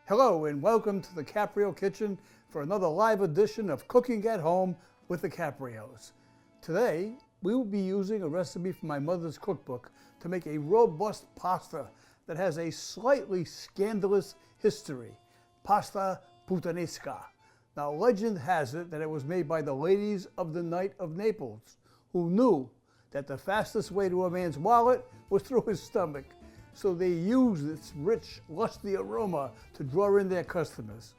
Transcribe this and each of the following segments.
Hello and welcome to the Caprio Kitchen for another live edition of Cooking at Home with the Caprios. Today, we will be using a recipe from my mother's cookbook to make a robust pasta that has a slightly scandalous history, pasta Puttanesca. Now, legend has it that it was made by the ladies of the Knight of Naples, who knew that the fastest way to a man's wallet was through his stomach. So they used its rich, lusty aroma to draw in their customers.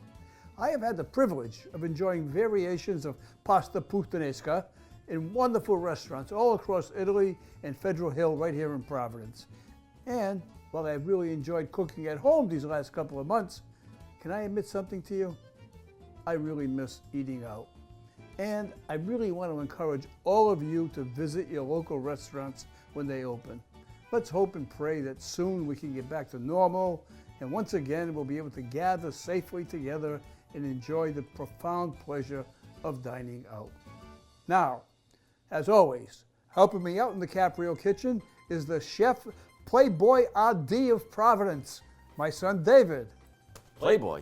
I have had the privilege of enjoying variations of pasta Puttanesca in wonderful restaurants all across Italy and Federal Hill right here in Providence. And while I've really enjoyed cooking at home these last couple of months, can I admit something to you? I really miss eating out. And I really want to encourage all of you to visit your local restaurants when they open. Let's hope and pray that soon we can get back to normal, and once again we'll be able to gather safely together and enjoy the profound pleasure of dining out. Now, as always, helping me out in the Caprio Kitchen is the chef Playboy RD of Providence, my son David. Playboy?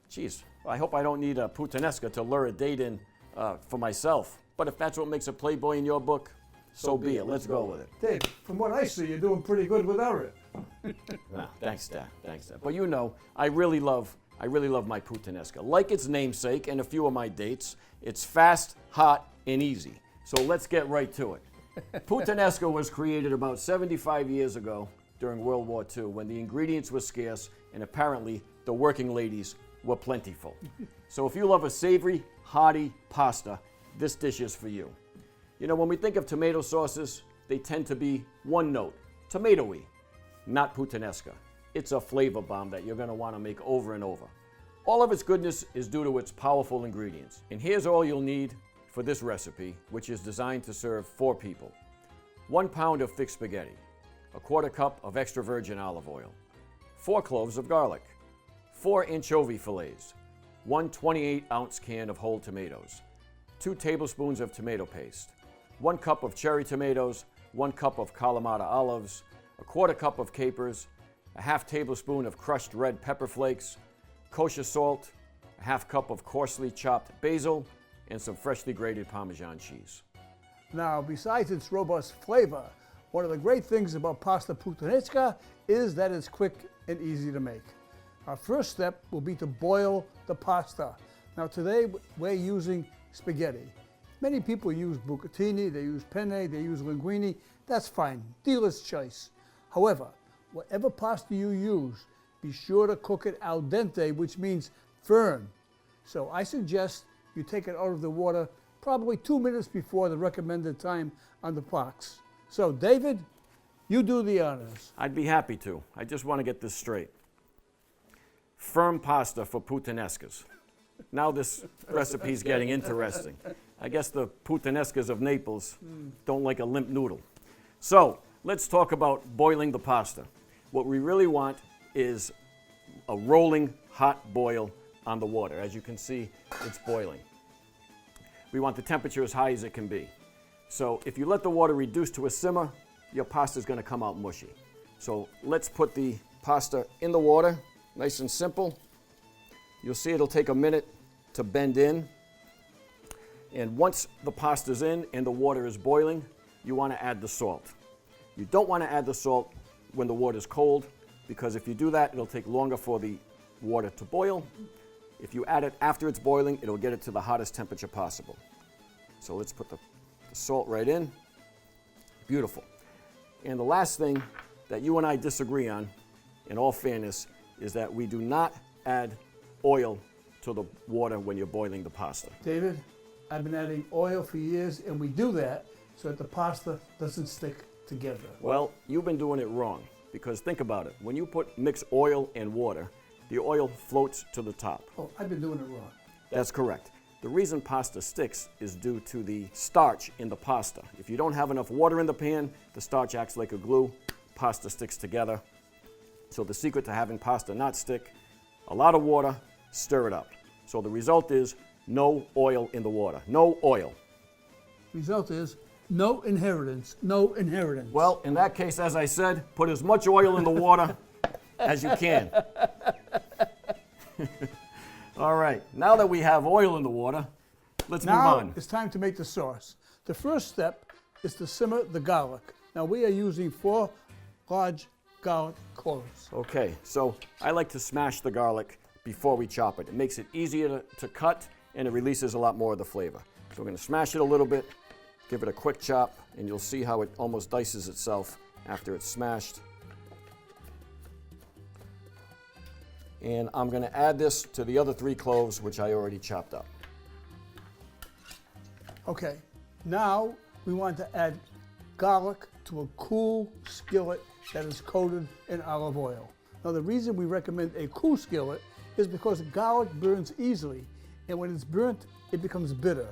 Jeez, I hope I don't need a Puttanesca to lure a date in for myself. But if that's what makes a Playboy in your book, so be it. Let's go with it. Dave, from what I see, you're doing pretty good without it. Nah, thanks, Dad. Thanks, Dad. But you know, I really love my Puttanesca. Like its namesake and a few of my dates, it's fast, hot, and easy. So let's get right to it. Puttanesca was created about 75 years ago during World War II when the ingredients were scarce and apparently the working ladies were plentiful. So if you love a savory, hearty pasta, this dish is for you. You know, when we think of tomato sauces, they tend to be one note, tomatoey, not Puttanesca. It's a flavor bomb that you're going to want to make over and over. All of its goodness is due to its powerful ingredients. And here's all you'll need for this recipe, which is designed to serve 4 people. 1 pound of thick spaghetti, 1/4 cup of extra virgin olive oil, 4 cloves of garlic, 4 anchovy fillets, 1 28-ounce can of whole tomatoes, 2 tablespoons of tomato paste, 1 cup of cherry tomatoes, 1 cup of Kalamata olives, 1/4 cup of capers, a 1/2 tablespoon of crushed red pepper flakes, kosher salt, a 1/2 cup of coarsely chopped basil, and some freshly grated Parmesan cheese. Now, besides its robust flavor, one of the great things about pasta Puttanesca is that it's quick and easy to make. Our first step will be to boil the pasta. Now today we're using spaghetti. Many people use bucatini, they use penne, they use linguine. That's fine, dealer's choice. However, whatever pasta you use, be sure to cook it al dente, which means firm. So I suggest you take it out of the water probably 2 minutes before the recommended time on the box. So David, you do the honors. I'd be happy to. I just want to get this straight. Firm pasta for Puttanescas. Now this recipe's getting interesting. I guess the Puttanescas of Naples don't like a limp noodle. So let's talk about boiling the pasta. What we really want is a rolling hot boil on the water. As you can see, it's boiling. We want the temperature as high as it can be. So if you let the water reduce to a simmer, your pasta is going to come out mushy. So let's put the pasta in the water, nice and simple. You'll see it'll take a minute to bend in. And once the pasta's in and the water is boiling, you want to add the salt. You don't want to add the salt when the water is cold, because if you do that, it'll take longer for the water to boil. If you add it after it's boiling, it'll get it to the hottest temperature possible. So let's put the salt right in. Beautiful. And the last thing that you and I disagree on, in all fairness, is that we do not add oil to the water when you're boiling the pasta. David, I've been adding oil for years, and we do that so that the pasta doesn't stick together. Well, you've been doing it wrong, because think about it. When you mix oil and water, the oil floats to the top. Oh, I've been doing it wrong. That's correct. The reason pasta sticks is due to the starch in the pasta. If you don't have enough water in the pan, the starch acts like a glue, pasta sticks together. So the secret to having pasta not stick, a lot of water, stir it up. So the result is no oil in the water. No oil. Result is no inheritance. No inheritance. Well, in that case, as I said, put as much oil in the water as you can. All right, now that we have oil in the water, let's move Now on. it's time to make the sauce. The first step is to simmer the garlic. Now we are using 4 large garlic cloves. Okay, so I like to smash the garlic before we chop it. It makes it easier to cut, and it releases a lot more of the flavor. So we're going to smash it a little bit, give it a quick chop, and you'll see how it almost dices itself after it's smashed. And I'm going to add this to the other 3 cloves, which I already chopped up. Okay, now we want to add garlic to a cool skillet that is coated in olive oil. Now the reason we recommend a cool skillet is because garlic burns easily, and when it's burnt, it becomes bitter.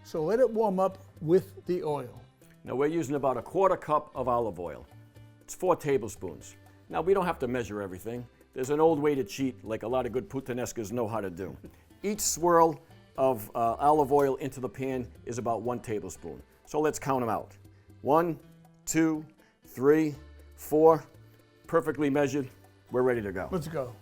So let it warm up with the oil. Now we're using about 1/4 cup of olive oil. It's 4 tablespoons. Now we don't have to measure everything. There's an old way to cheat, like a lot of good Puttanescas know how to do. Each swirl of olive oil into the pan is about 1 tablespoon. So let's count them out. 1, 2, 3, 4, perfectly measured. We're ready to go. Let's go.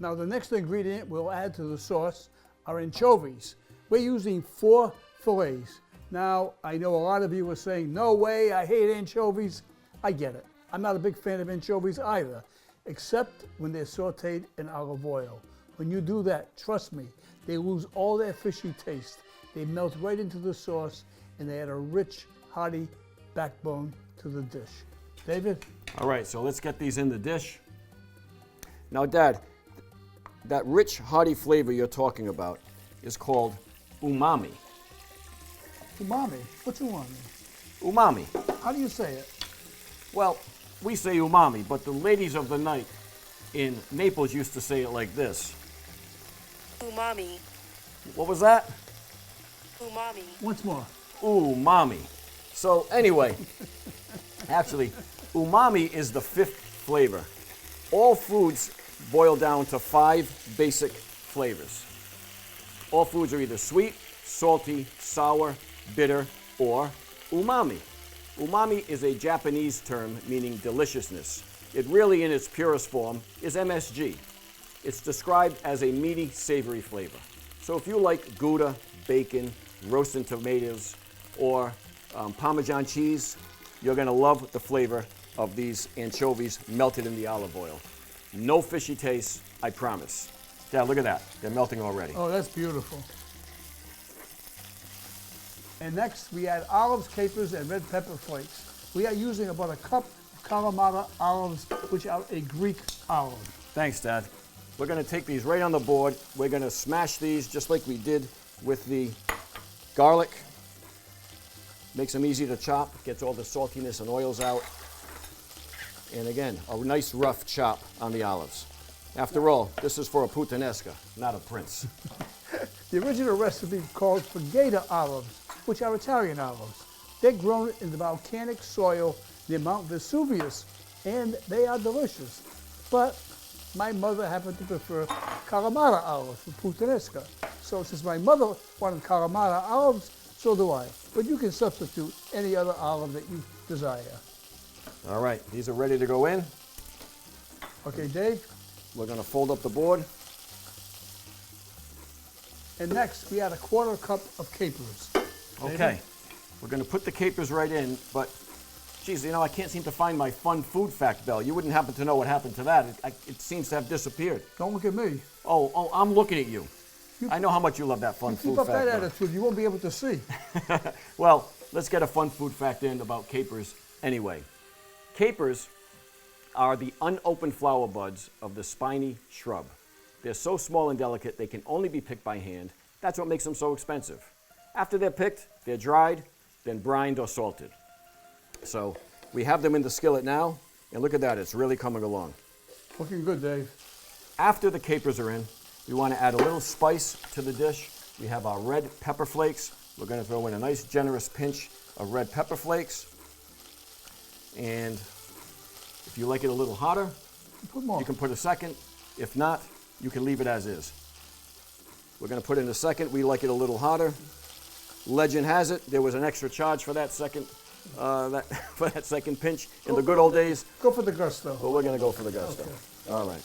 Now the next ingredient we'll add to the sauce are anchovies. We're using 4 fillets. Now I know a lot of you are saying, no way, I hate anchovies. I get it. I'm not a big fan of anchovies either, except when they're sauteed in olive oil. When you do that, trust me, they lose all their fishy taste. They melt right into the sauce, and they add a rich, hearty backbone to the dish. David? All right, so let's get these in the dish. Now, Dad, that rich, hearty flavor you're talking about is called umami. Umami? What's umami? Umami. How do you say it? Well, we say umami, but the ladies of the night in Naples used to say it like this. Umami. What was that? Umami. Once more. Umami. So anyway, actually, umami is the 5th flavor. All foods boil down to 5 basic flavors. All foods are either sweet, salty, sour, bitter, or umami. Umami is a Japanese term meaning deliciousness. It really, in its purest form, is MSG. It's described as a meaty, savory flavor. So if you like Gouda, bacon, roasted tomatoes, or Parmesan cheese, you're going to love the flavor of these anchovies melted in the olive oil. No fishy taste, I promise. Dad, look at that. They're melting already. Oh, that's beautiful. And next, we add olives, capers, and red pepper flakes. We are using about 1 cup of Kalamata olives, which are a Greek olive. Thanks, Dad. We're going to take these right on the board. We're going to smash these just like we did with the garlic. Makes them easy to chop, gets all the saltiness and oils out. And again, a nice rough chop on the olives. After all, this is for a Puttanesca, not a prince. The original recipe called spaghetti olives, which are Italian olives. They're grown in the volcanic soil near Mount Vesuvius, and they are delicious. But my mother happened to prefer Kalamata olives from Puttanesca. So since my mother wanted Kalamata olives, so do I. But you can substitute any other olive that you desire. All right, these are ready to go in. Okay, Dave? We're going to fold up the board. And next, we add 1/4 cup of capers. Okay, we're going to put the capers right in, but geez, you know, I can't seem to find my fun food fact bell. You wouldn't happen to know what happened to that. It seems to have disappeared. Don't look at me. Oh, I'm looking at you. I know how much you love that fun food Keep up fact that bell. attitude, you won't be able to see. Well, let's get a fun food fact in about capers anyway. Capers are the unopened flower buds of the spiny shrub. They're so small and delicate, they can only be picked by hand. That's what makes them so expensive. After they're picked, they're dried, then brined or salted. So we have them in the skillet now, and look at that, it's really coming along. Looking good, Dave. After the capers are in, we want to add a little spice to the dish. We have our red pepper flakes. We're going to throw in a nice generous pinch of red pepper flakes. And if you like it a little hotter, Put more. you can put a second. If not, you can leave it as is. We're going to put in a second. We like it a little hotter. Legend has it there was an extra charge for that second. for that second pinch in the good old days. Go for the gusto. But we're going to go for the gusto. Okay. All right.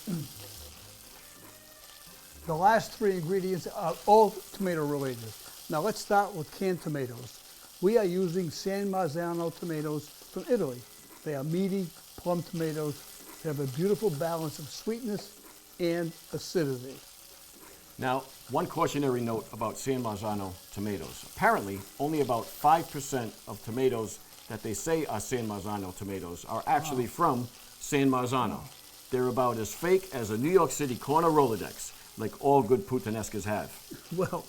The last three ingredients are all tomato related. Now let's start with canned tomatoes. We are using San Marzano tomatoes from Italy. They are meaty, plum tomatoes. They have a beautiful balance of sweetness and acidity. Now, one cautionary note about San Marzano tomatoes. Apparently, only about 5% of tomatoes that they say are San Marzano tomatoes are actually from San Marzano. They're about as fake as a New York City corner Rolodex, like all good Puttanescas have. Well,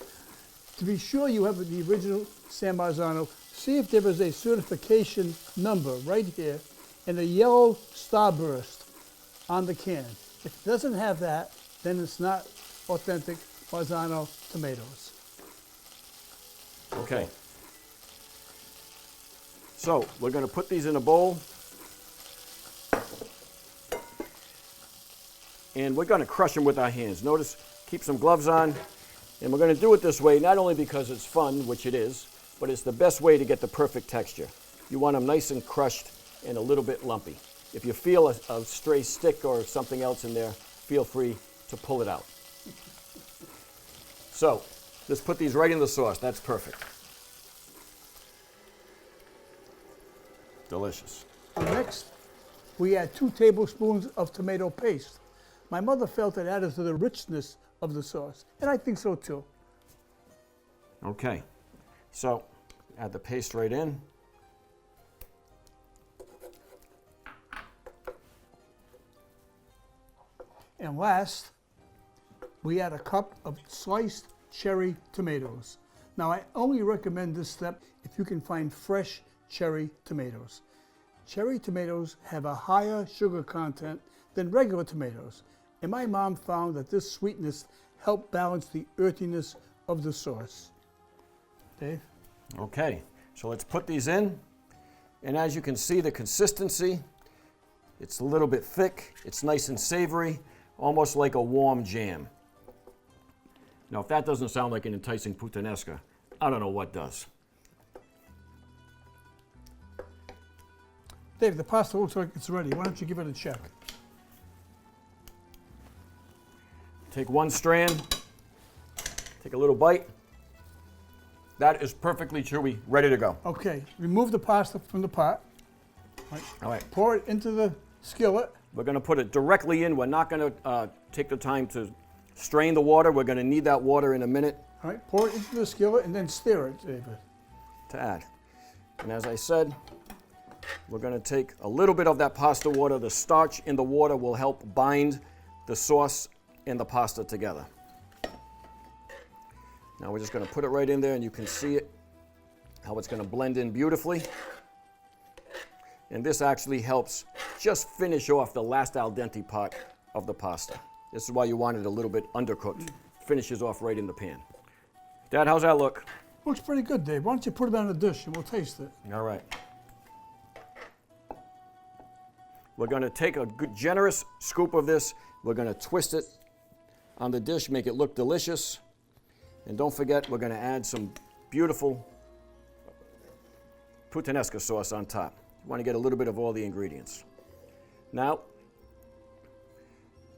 to be sure you have the original San Marzano, see if there is a certification number right here and a yellow starburst on the can. If it doesn't have that, then it's not authentic Marzano tomatoes. Okay. So, we're going to put these in a bowl. And we're going to crush them with our hands. Notice, keep some gloves on. And we're going to do it this way, not only because it's fun, which it is, but it's the best way to get the perfect texture. You want them nice and crushed and a little bit lumpy. If you feel a stray stick or something else in there, feel free to pull it out. So, let's put these right in the sauce. That's perfect. Delicious. Next, we add 2 tablespoons of tomato paste. My mother felt it added to the richness of the sauce, and I think so too. Okay, so add the paste right in. And last, we add a cup of sliced cherry tomatoes. Now, I only recommend this step if you can find fresh cherry tomatoes. Cherry tomatoes have a higher sugar content than regular tomatoes, and my mom found that this sweetness helped balance the earthiness of the sauce. Dave? Okay, so let's put these in. And as you can see, the consistency, it's a little bit thick, it's nice and savory, almost like a warm jam. Now, if that doesn't sound like an enticing Puttanesca, I don't know what does. Dave, the pasta looks like it's ready. Why don't you give it a check? Take one strand, take a little bite. That is perfectly chewy, ready to go. Okay, remove the pasta from the pot. All right. Pour it into the skillet. We're going to put it directly in. We're not going to take the time to strain the water. We're going to need that water in a minute. All right, pour it into the skillet and then stir it, David. To add. And as I said, we're going to take a little bit of that pasta water. The starch in the water will help bind the sauce and the pasta together. Now we're just going to put it right in there, and you can see it, how it's going to blend in beautifully. And this actually helps just finish off the last al dente part of the pasta. This is why you want it a little bit undercooked. Finishes off right in the pan. Dad, how's that look? Looks pretty good, Dave. Why don't you put it on a dish and we'll taste it. All right. We're going to take a good, generous scoop of this. We're going to twist it on the dish, make it look delicious. And don't forget, we're going to add some beautiful Puttanesca sauce on top. You want to get a little bit of all the ingredients. Now,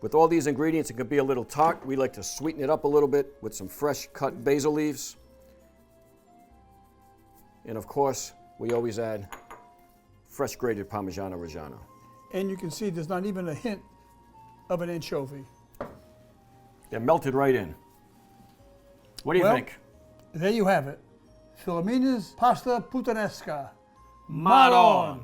with all these ingredients, it could be a little tart. We like to sweeten it up a little bit with some fresh cut basil leaves. And of course, we always add fresh grated Parmigiano Reggiano. And you can see there's not even a hint of an anchovy. They're melted right in. What do you think? There you have it. Filomena's Pasta Puttanesca. Maron!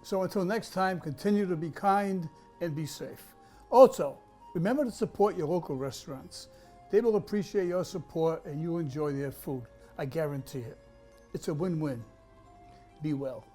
So until next time, continue to be kind and be safe. Also, remember to support your local restaurants. They will appreciate your support and you'll enjoy their food. I guarantee it. It's a win-win. Be well.